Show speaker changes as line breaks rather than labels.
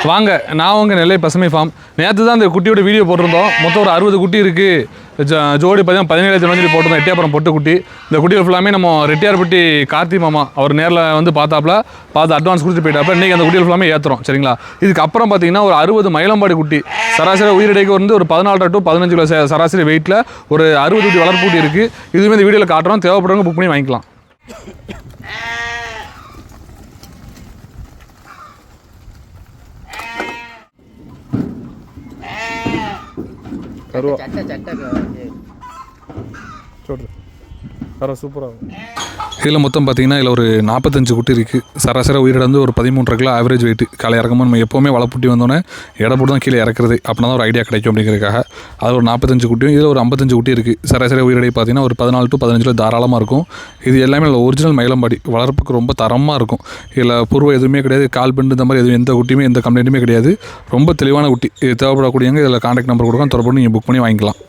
வாங்க, நான் உங்கள் நெல்லை பசுமை ஃபார்ம். நேற்று தான் இந்த குட்டியோட வீடியோ போட்டிருந்தோம். மொத்தம் ஒரு 60 குட்டி இருக்குது. ஜோடி பார்த்தீங்கன்னா 17,000 போட்டிருந்தோம். எட்டியாபுரம் பொட்டு குட்டி. இந்த குட்டிகள் ஃபுல்லாமே நம்ம ரெட்டியார்பட்டி கார்த்தி மாமா அவர் நேரில் வந்து பார்த்து அட்வான்ஸ் கொடுத்து போயிட்டாப்ப இன்றைக்கி அந்த குட்டிகள் ஃபுல்லாமே ஏற்றுறோம். சரிங்களா? இதுக்கு அப்புறம் பார்த்தீங்கன்னா ஒரு 60 மயிலம்பாடி குட்டி சராசரி உயிரிடைக்கு வந்து ஒரு 14 to 15 கிலோ சராசரி வெயிட்டில் ஒரு 60 குட்டி வளர்ப்பு குட்டி இருக்குது. இதுவுமே இந்த வீடியோவில் காட்டுறோம். தேவைப்படுறவங்க புக் பண்ணி வாங்கிக்கலாம். சூப்பராக இதில் மொத்தம் பார்த்தீங்கன்னா இதில் ஒரு 45 குட்டி இருக்குது. சராசரி உயிரிட வந்து ஒரு 13 கிலோ ஆவரேஜ் வெயிட். காலை இறக்கும்போது நம்ம எப்போவுமே வளர்ப்புட்டி வந்தோன்னே எடை போட்டு தான் கீழே இறக்குறது. அப்படின்னா தான் ஒரு ஐடியா கிடைக்கும் அப்படிங்கிறதுக்காக அது ஒரு 45 குட்டியும் இதில் ஒரு 55 குட்டி இருக்குது. சராசரி உயிரிடை பார்த்தீங்கன்னா ஒரு 14 to 15 கிலோ தாராளமாக இருக்கும். இது எல்லாமே ஒரிஜினல் மயிலம்பாடி வளர்ப்புக்கு ரொம்ப தரமாக இருக்கும். இதில் பூர்வம் எதுவுமே கிடையாது. கால் பெண்டு இந்த மாதிரி எதுவும் எந்த குட்டியுமே எந்த கம்ப்ளைண்ட்டுமே கிடையாது. ரொம்ப தெளிவான குட்டி. இது தேவைப்படக்கூடியவங்க இதில் கான்டாக்ட் நம்பர் கொடுக்க தொடர்பு நீங்கள் புக் பண்ணி வாங்கிக்கலாம்.